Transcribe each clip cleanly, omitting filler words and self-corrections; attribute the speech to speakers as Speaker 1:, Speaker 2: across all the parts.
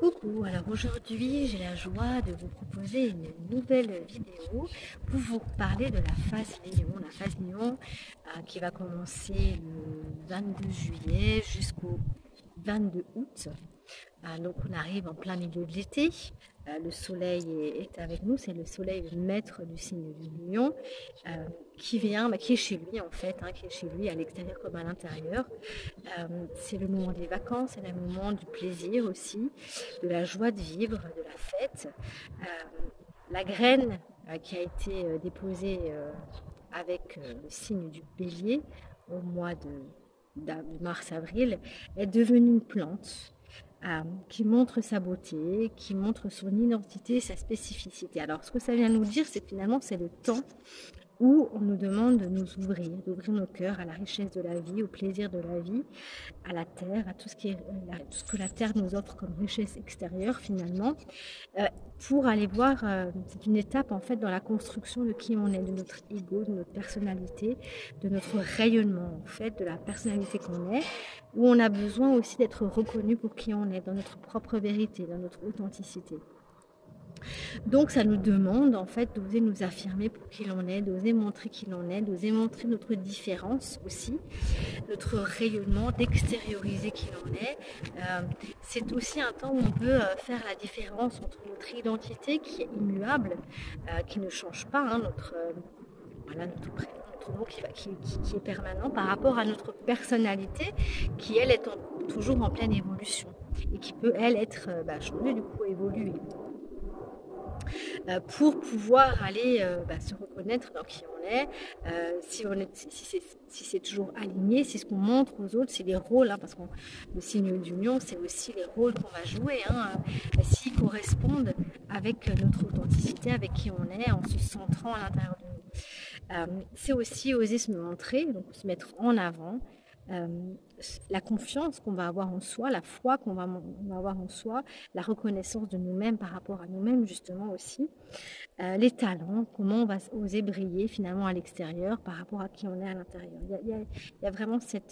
Speaker 1: Coucou, alors aujourd'hui j'ai la joie de vous proposer une nouvelle vidéo pour vous parler de la phase Lion. La phase Lion qui va commencer le 22 juillet jusqu'au 22 août. Donc on arrive en plein milieu de l'été. Le soleil est avec nous, c'est le soleil le maître du signe du lion qui vient, qui est chez lui en fait, qui est chez lui à l'extérieur comme à l'intérieur. C'est le moment des vacances, c'est le moment du plaisir aussi, de la joie de vivre, de la fête. La graine qui a été déposée avec le signe du bélier au mois de mars-avril est devenue une plante qui montre sa beauté, qui montre son identité, sa spécificité. Alors, ce que ça vient nous dire, c'est que finalement, c'est le temps où on nous demande de nous ouvrir, d'ouvrir nos cœurs à la richesse de la vie, au plaisir de la vie, à la terre, à tout ce que la terre nous offre comme richesse extérieure finalement, pour aller voir, c'est une étape en fait dans la construction de qui on est, de notre ego, de notre personnalité, de notre rayonnement en fait, de la personnalité qu'on est, où on a besoin aussi d'être reconnu pour qui on est, dans notre propre vérité, dans notre authenticité. Donc ça nous demande en fait d'oser nous affirmer pour qui l'on est, d'oser montrer qui l'on est, d'oser montrer notre différence aussi, notre rayonnement, d'extérioriser qui l'on est. C'est aussi un temps où on peut faire la différence entre notre identité qui est immuable, qui ne change pas, notre prénom, notre nom qui est permanent par rapport à notre personnalité qui elle est toujours en pleine évolution et qui peut elle être changée, du coup évoluer. Pour pouvoir aller se reconnaître dans qui on est, si c'est toujours aligné, c'est ce qu'on montre aux autres, c'est les rôles, parce que le signe d'union, c'est aussi les rôles qu'on va jouer, s'ils correspondent avec notre authenticité, avec qui on est, en se centrant à l'intérieur de nous. C'est aussi oser se montrer, donc se mettre en avant, la confiance qu'on va avoir en soi, la foi qu'on va avoir en soi, la reconnaissance de nous-mêmes par rapport à nous-mêmes justement aussi, les talents, comment on va oser briller finalement à l'extérieur par rapport à qui on est à l'intérieur. Il y a vraiment c'est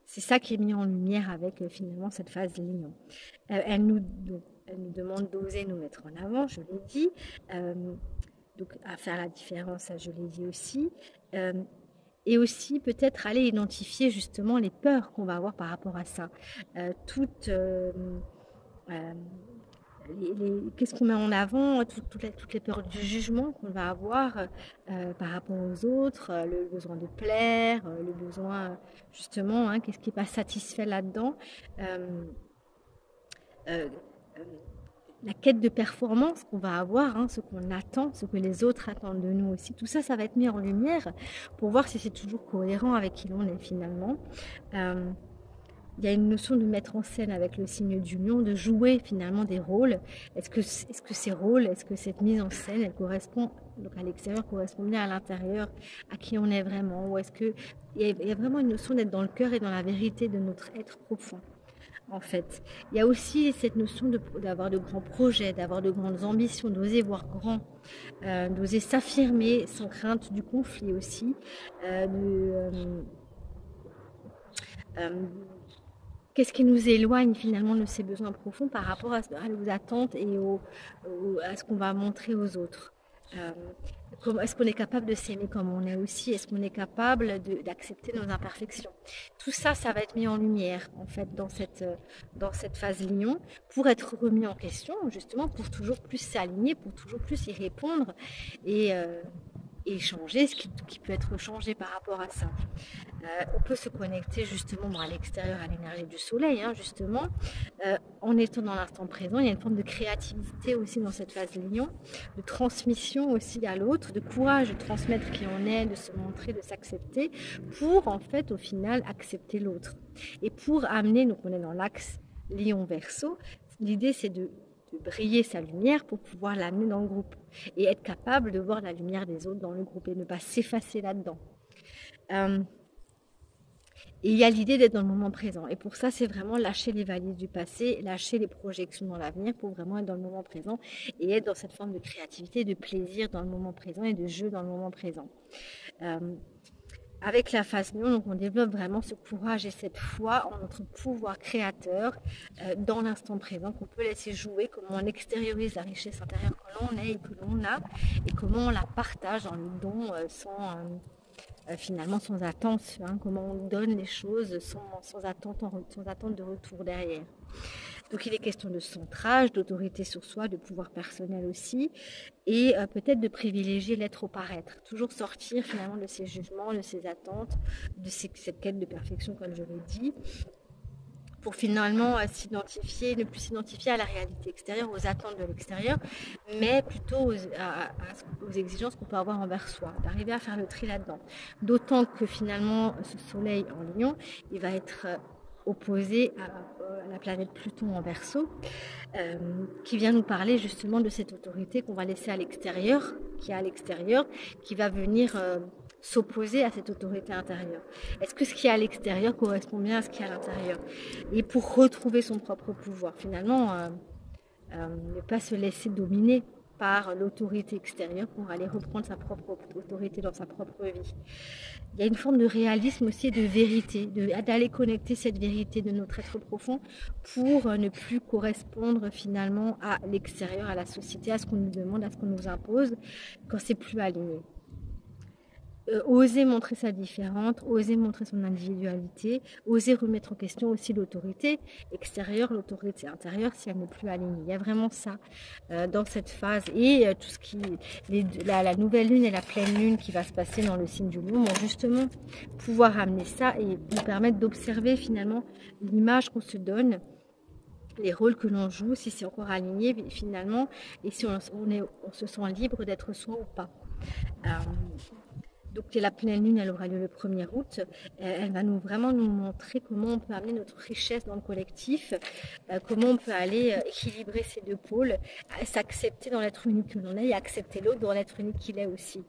Speaker 1: ça qui est mis en lumière avec finalement cette phase Lion. Elle nous demande d'oser nous mettre en avant, je l'ai dit, donc à faire la différence, je l'ai dit aussi. Et aussi peut-être aller identifier justement les peurs qu'on va avoir par rapport à ça. Qu'est-ce qu'on met en avant, toutes les peurs du jugement qu'on va avoir par rapport aux autres, le besoin de plaire, le besoin justement, qu'est-ce qui n'est pas satisfait là-dedans. La quête de performance qu'on va avoir, ce qu'on attend, ce que les autres attendent de nous aussi. Tout ça, ça va être mis en lumière pour voir si c'est toujours cohérent avec qui l'on est finalement. Il y a une notion de mettre en scène avec le signe d'union, de jouer finalement des rôles. Est-ce que ces rôles, est-ce que cette mise en scène, elle correspond donc à l'extérieur, correspond bien à l'intérieur, à qui on est vraiment, ou est-ce qu'il y a vraiment une notion d'être dans le cœur et dans la vérité de notre être profond? En fait, il y a aussi cette notion d'avoir de grands projets, d'avoir de grandes ambitions, d'oser voir grand, d'oser s'affirmer sans crainte du conflit aussi, qu'est-ce qui nous éloigne finalement de ces besoins profonds par rapport à nos attentes et à ce qu'on va montrer aux autres. Est-ce qu'on est capable de s'aimer comme on est aussi? Est-ce qu'on est capable d'accepter nos imperfections? Tout ça, ça va être mis en lumière en fait dans cette phase Lion pour être remis en question, justement pour toujours plus s'aligner, pour toujours plus y répondre et changer ce qui peut être changé par rapport à ça. On peut se connecter justement à l'extérieur, à l'énergie du soleil, justement, en étant dans l'instant présent. Il y a une forme de créativité aussi dans cette phase Lion, de transmission aussi à l'autre, de courage de transmettre qui on est, de se montrer, de s'accepter, pour en fait au final accepter l'autre. Et pour amener, donc on est dans l'axe Lion-Verseau, l'idée c'est de briller sa lumière pour pouvoir l'amener dans le groupe et être capable de voir la lumière des autres dans le groupe et ne pas s'effacer là-dedans. Et il y a l'idée d'être dans le moment présent. Et pour ça, c'est vraiment lâcher les valises du passé, lâcher les projections dans l'avenir pour vraiment être dans le moment présent et être dans cette forme de créativité, de plaisir dans le moment présent et de jeu dans le moment présent. avec la phase lion, donc on développe vraiment ce courage et cette foi en notre pouvoir créateur dans l'instant présent, qu'on peut laisser jouer, comment on extériorise la richesse intérieure que l'on est et que l'on a, et comment on la partage dans le don finalement sans attente, hein, comment on donne les choses sans attente de retour derrière. Donc il est question de centrage, d'autorité sur soi, de pouvoir personnel aussi, et peut-être de privilégier l'être au paraître. Toujours sortir finalement de ces jugements, de ces attentes, de cette quête de perfection comme je l'ai dit, pour finalement s'identifier, ne plus s'identifier à la réalité extérieure, aux attentes de l'extérieur, mais plutôt aux exigences qu'on peut avoir envers soi, d'arriver à faire le tri là-dedans. D'autant que finalement ce soleil en lion, il va être opposé à la planète Pluton en Verseau, qui vient nous parler justement de cette autorité qu'on va laisser à l'extérieur, qui est à l'extérieur, qui va venir s'opposer à cette autorité intérieure. Est-ce que ce qui est à l'extérieur correspond bien à ce qui est à l'intérieur? Et pour retrouver son propre pouvoir, finalement, ne pas se laisser dominer par l'autorité extérieure pour aller reprendre sa propre autorité dans sa propre vie. Il y a une forme de réalisme aussi et de vérité, d'aller connecter cette vérité de notre être profond pour ne plus correspondre finalement à l'extérieur, à la société, à ce qu'on nous demande, à ce qu'on nous impose, quand c'est plus aligné. Oser montrer sa différence, oser montrer son individualité, oser remettre en question aussi l'autorité extérieure, l'autorité intérieure si elle n'est plus alignée. Il y a vraiment ça dans cette phase et tout ce qui la nouvelle lune et la pleine lune qui va se passer dans le signe du lion vont justement pouvoir amener ça et nous permettre d'observer finalement l'image qu'on se donne, les rôles que l'on joue, si c'est encore aligné finalement et si on se sent libre d'être soi ou pas. Donc la pleine lune, elle aura lieu le 1er août. Elle va vraiment nous montrer comment on peut amener notre richesse dans le collectif, comment on peut aller équilibrer ces deux pôles, s'accepter dans l'être unique que l'on est et accepter l'autre dans l'être unique qu'il est aussi.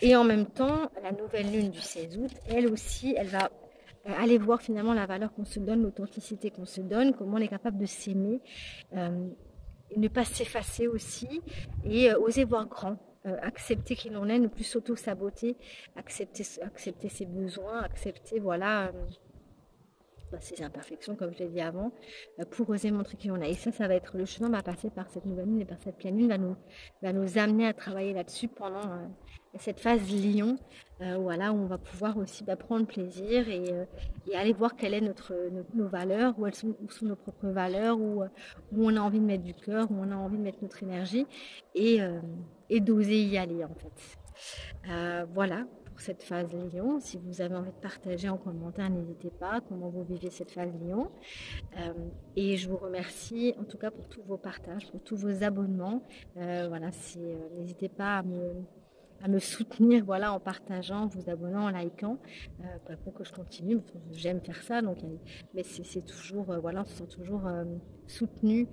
Speaker 1: Et en même temps, la nouvelle lune du 16 août, elle aussi, elle va aller voir finalement la valeur qu'on se donne, l'authenticité qu'on se donne, comment on est capable de s'aimer, et ne pas s'effacer aussi, et oser voir grand. Accepter qui l'on est, ne plus s'auto-saboter, accepter ses besoins, accepter ses imperfections comme je l'ai dit avant, pour oser montrer qui on est. Et ça va être le chemin va passer par cette nouvelle lune et par cette pleine lune, va nous amener à travailler là-dessus pendant cette phase lion, où on va pouvoir aussi prendre plaisir et aller voir quelles sont nos valeurs, où sont nos propres valeurs, où on a envie de mettre du cœur, où on a envie de mettre notre énergie et d'oser y aller en fait. Voilà pour cette phase lion. Si vous avez envie de partager en commentaire, n'hésitez pas comment vous vivez cette phase lion. Et je vous remercie en tout cas pour tous vos partages, pour tous vos abonnements. N'hésitez pas à me soutenir en partageant, vous abonnant, en likant pour que je continue. J'aime faire ça, donc, mais c'est toujours, on se sent toujours soutenu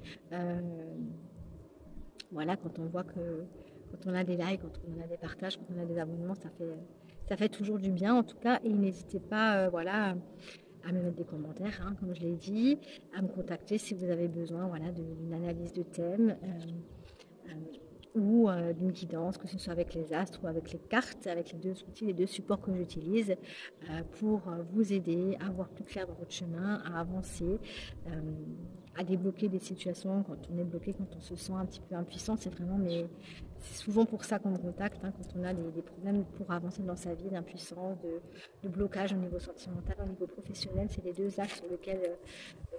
Speaker 1: quand on voit que quand on a des likes, quand on a des partages, quand on a des abonnements, ça fait toujours du bien en tout cas. Et n'hésitez pas à me mettre des commentaires, comme je l'ai dit, à me contacter si vous avez besoin d'une analyse de thème ou d'une guidance, que ce soit avec les astres ou avec les cartes, avec les deux outils, les deux supports que j'utilise pour vous aider à voir plus clair dans votre chemin, à avancer, à débloquer des situations quand on est bloqué, quand on se sent un petit peu impuissant. C'est souvent pour ça qu'on me contacte, quand on a des problèmes pour avancer dans sa vie, d'impuissance, de blocage au niveau sentimental, au niveau professionnel. C'est les deux axes sur lesquels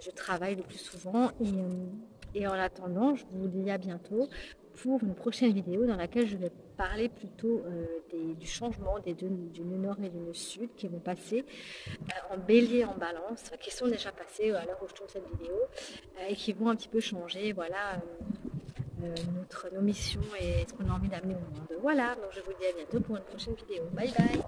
Speaker 1: je travaille le plus souvent. Et en attendant, je vous dis à bientôt pour une prochaine vidéo dans laquelle je vais parler plutôt du changement du nœud nord et du nœud sud qui vont passer en bélier, en balance, qui sont déjà passés à l'heure où je tourne cette vidéo et qui vont un petit peu changer nos missions et ce qu'on a envie d'amener au monde. Voilà, donc je vous dis à bientôt pour une prochaine vidéo. Bye bye.